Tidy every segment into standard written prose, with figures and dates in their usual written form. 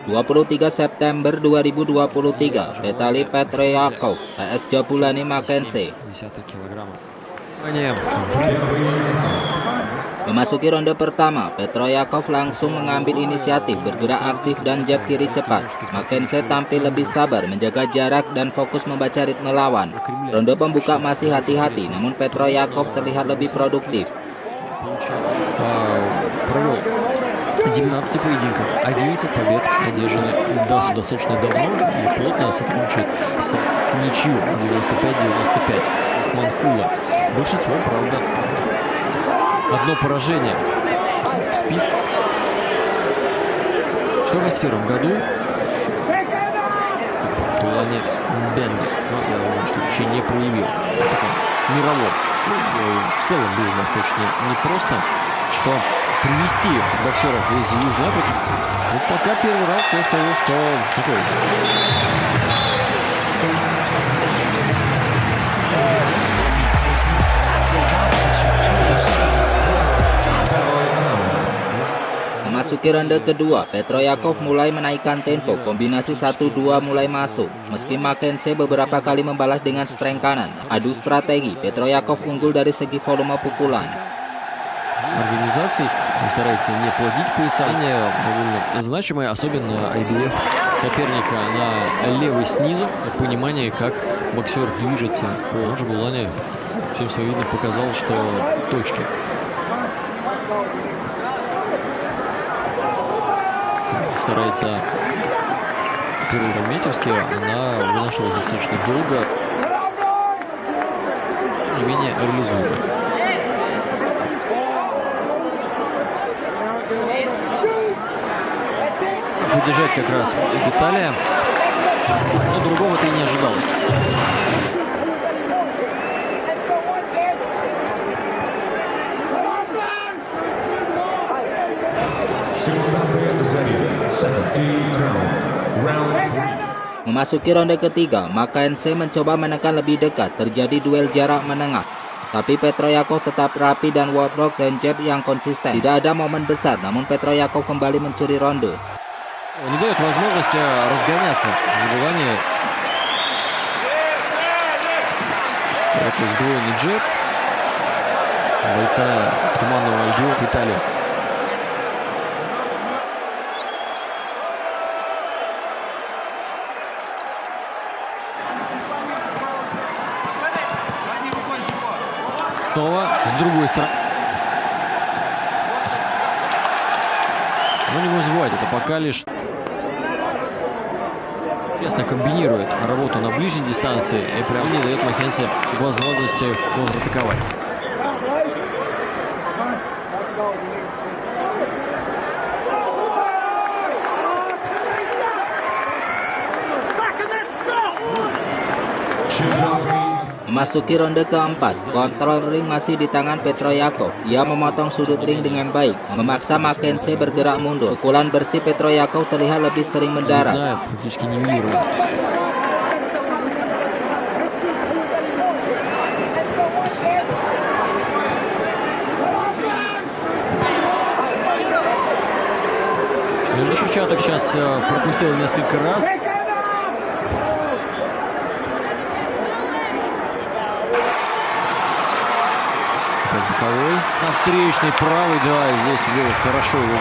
23 September 2023, Vitaly Petryakov vs Jabulani Mackenzie. Memasuki ronde pertama, Petryakov langsung mengambil inisiatif, bergerak aktif dan jab kiri cepat. Mackenzie tampil lebih sabar, menjaga jarak dan fokus membaca ritme lawan. Ronde pembuka masih hati-hati, namun Petryakov terlihat lebih produktif. 19 поединков, 11 побед одержаны достаточно давно и плотно сотрудничает с ничью 95-95 Манкула. Большинство, правда, одно поражение в списке. Что в 2021 году Тулане Бенга, но я думаю, что еще не проявил мировой. В целом было достаточно непросто, что привести боксеров из Южной Африки. Вот пока первый раз я скажу, что такой. Memasuki ronde kedua, Petryakov mulai menaikkan tempo, kombinasi 1-2 mulai masuk. Meski Mackenzie beberapa kali membalas dengan strength kanan, adu strategi, Petryakov unggul dari segi volume pukulan. Организаций старается не плодить пояса, довольно значимое, особенно IBF соперника на левый снизу, понимание, как боксер движется по Жабулане, всем своим видом показал, что точки. Старается Метьевский, она вынашивалась достаточно долго, не менее реализуема. Удержать как раз Виталия, но другого-то и не ожидалось. Memasuki ronde ketiga, Mackenzie mencoba menekan lebih dekat, terjadi duel jarak menengah. Tapi Petryakov tetap rapi dan work dan jab yang konsisten. Tidak ada momen besar, namun Petryakov kembali mencuri ronde. Не дает возможности разгоняться. Жабулани. Это сдвоенный джеб бойца с туманного льду Виталия. Снова с другой стороны. Но не будем забывать, это пока лишь интересно комбинирует работу на ближней дистанции и прям не дает Mackenzie возможности контратаковать. Memasuki ronde keempat, kontrol ring masih di tangan Petryakov. Ia memotong sudut ring dengan baik, memaksa Mackenzie bergerak mundur. Pukulan bersih Petryakov terlihat lebih sering mendarat. Между перчаток сейчас пропустил несколько раз. Боковой на встречный правый, да, здесь было хорошо его.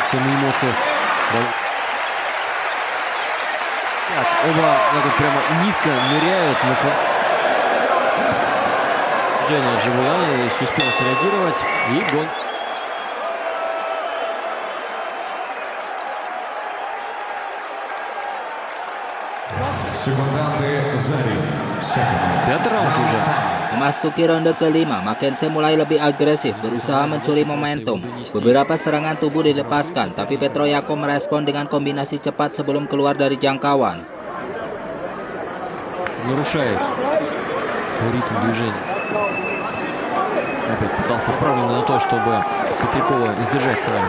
Все на эмоциях. Так, оба прямо низко ныряют. Женя Жабулани успел среагировать и гон. Пятый раунд уже. Memasuki ronde kelima, Mackenzie mulai lebih agresif, berusaha mencuri momentum. Beberapa serangan tubuh dilepaskan, tapi Petryakov merespon dengan kombinasi cepat sebelum keluar dari jangkauan. Нарушает ритм движения. Опять пытался правильно на то, чтобы Петрякова сдержать сразу.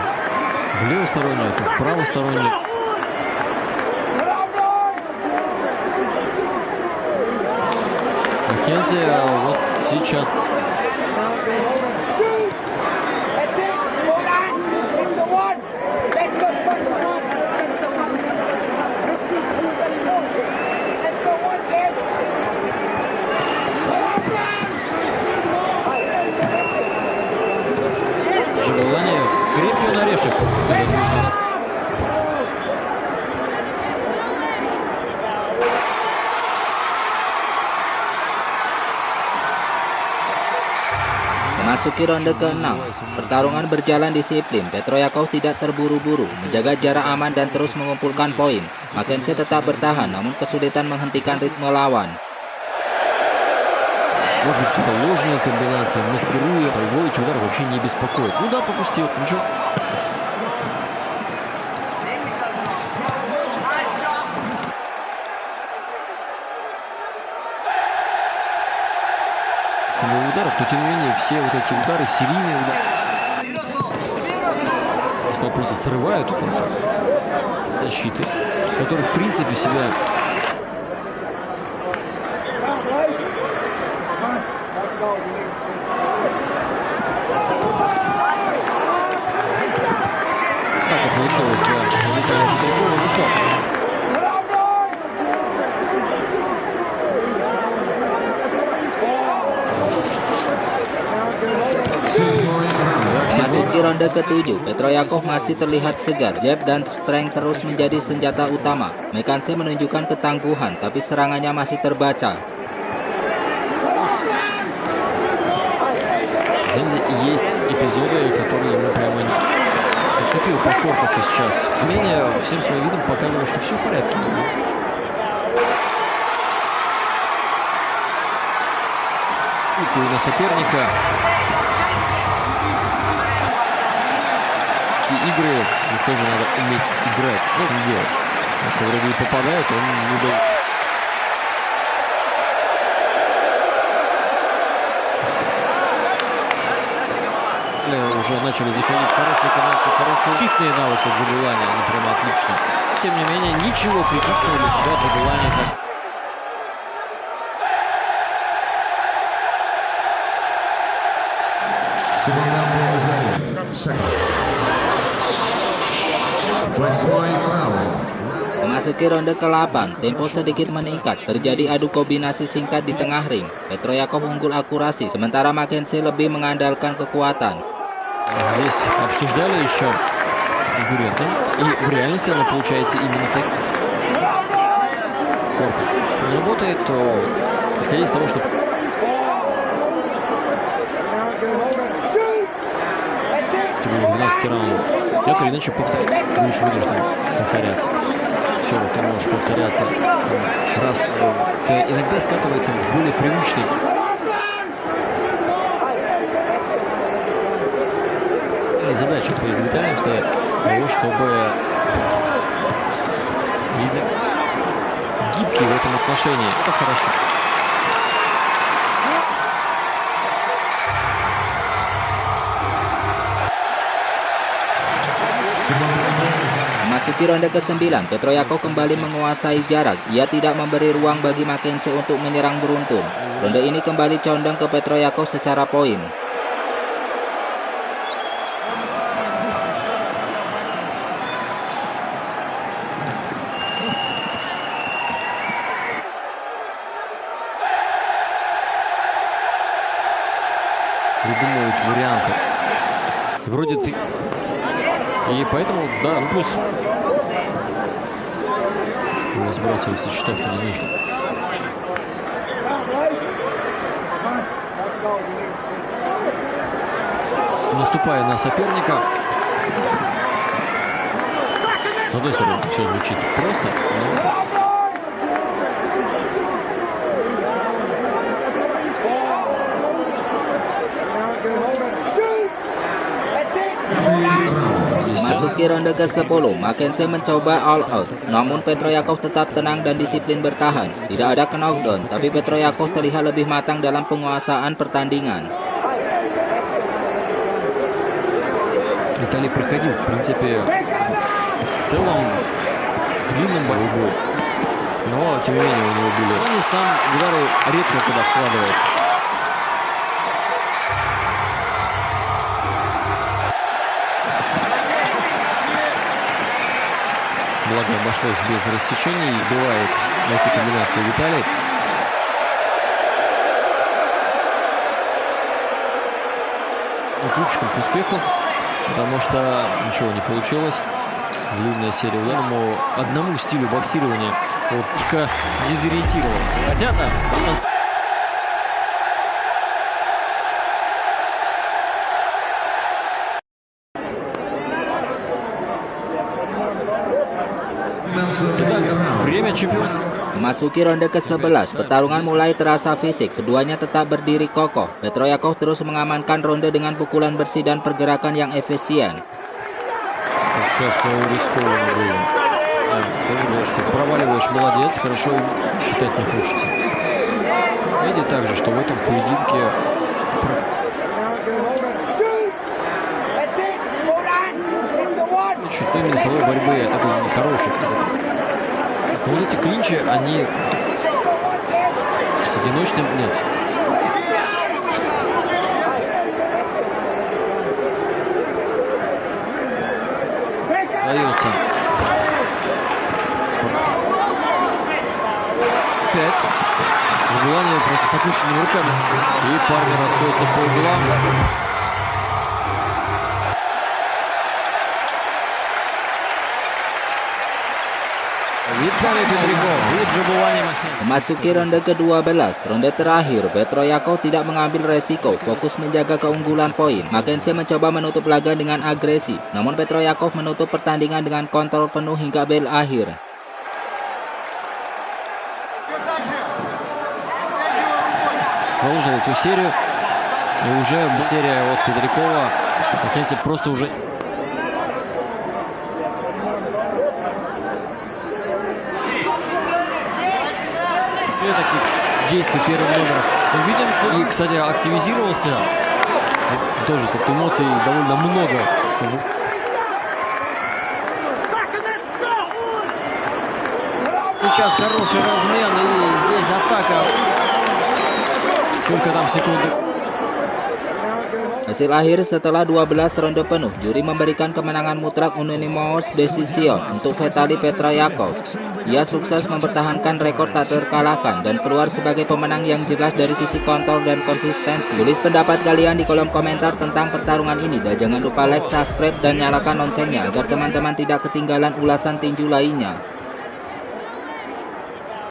В левостороннюю, то в правостороннюю. Mackenzie вот сейчас слоеный орешек. Memasuki ronde ke-6, pertarungan berjalan disiplin. Petroyakov tidak terburu-buru, menjaga jarak aman dan terus mengumpulkan poin. Mackenzie tetap bertahan, namun kesulitan menghentikan ritme lawan. Может быть, какие-то ложные комбинации, маскируя, его эти удары вообще не беспокоят. Ну да, пропустил, ничего. Ударов, но тем не менее все вот эти удары, серийные удары, сказал, просто срывают защиты, которые в принципе себя так и получилось, да. Ну что? Masuki ronde ke-7, Petroyakov masih terlihat segar. Jab dan strength terus menjadi senjata utama. Mackenzie menunjukkan ketangguhan, tapi serangannya masih terbaca. Есть эпизоды, которые ему прямо зацепил по корпусу сейчас. Менее всем своим видом показывал, что все в порядке. И на соперника. Игры тоже надо уметь играть, не делать. Потому что вроде и попадает, он не дает. Уже начали заходить хорошие команды, хорошие щитные навыки Джабулани, они прямо отлично. Тем не менее, ничего критичного для себя Джабулани так. Memasuki ronde ke-8, tempo sedikit meningkat. Terjadi adu kombinasi singkat di tengah ring. Petroyakov unggul akurasi, sementara Mackenzie lebih mengandalkan kekuatan. Здесь обсуждали еще конкурента, и в реальности она получается именно так. Корпус не работает, то исходя из того, что тебе 12 раундов, так или иначе будешь вынужден повторяться. Все, ты можешь повторяться. Раз ты иногда скатывается в более привычный. Задача перед Виталием стоит того, чтобы гибкий в этом отношении. Это хорошо. Memasuki ronde ke-9, Petroyakov kembali menguasai jarak. Ia tidak memberi ruang bagi Mackenzie untuk menyerang beruntun. Ronde ini kembali condong ke Petroyakov secara poin. Придумывать варианты. Вроде ты... И поэтому, да, ну пусть сбрасывать со счетов-то не нужно. Наступая на соперника. С одной стороны, все звучит просто, но... Memasuki ronde ke-10, Mackenzie mencoba all out. Namun Petroyakov tetap tenang dan disiplin bertahan. Tidak ada knockdown, tapi Petroyakov terlihat lebih matang dalam penguasaan pertandingan. Виталий приходил, в принципе, в целом в длинном бою. Но, тем не менее, у него были... Он и сам удары редко куда вкладывается. Благо обошлось без рассечений. Бывает эти комбинации Виталий. Ключиком к успеху. потому что ничего не получилось. Длинная серия ударов, но одному стилю боксирования вот Фушка дезориентировал. Хотя да. Итак, время чемпионского. Memasuki ronde ke-11, pertarungan mulai terasa fisik, keduanya tetap berdiri kokoh. Petroyakov terus mengamankan ronde dengan pukulan bersih dan pergerakan yang efisien. Сейчас рискованно было. Тоже говорю, что проваливаешь, молодец, хорошо считать не хочется. Видите также, что в этом поединке именно силовой борьбы это хороший. Но вот эти клинчи, они с одиночным нет. Дается. Опять. Желание просто с опущенными руками. И парни расходятся по углам. Memasuki ronde ke-12, ronde terakhir, Petroyakov tidak mengambil resiko, fokus menjaga keunggulan poin. Mackenzie mencoba menutup laga dengan agresi, namun Petroyakov menutup pertandingan dengan kontrol penuh hingga bel akhir. Продолжил эту серию, и уже серия от Петрякова, Mackenzie просто уже... таких действий первым номером. Мы видим, что и, кстати, активизировался. Тоже тут эмоций довольно много. Сейчас хороший размен, и здесь атака. Сколько там секунд? Hasil akhir setelah 12 ronde penuh, juri memberikan kemenangan mutlak unanimous decision untuk Vitali Petroyakov. Ia sukses mempertahankan rekor tak terkalahkan dan keluar sebagai pemenang yang jelas dari sisi kontrol dan konsistensi. Tulis pendapat kalian di kolom komentar tentang pertarungan ini dan jangan lupa like, subscribe, dan nyalakan loncengnya agar teman-teman tidak ketinggalan ulasan tinju lainnya.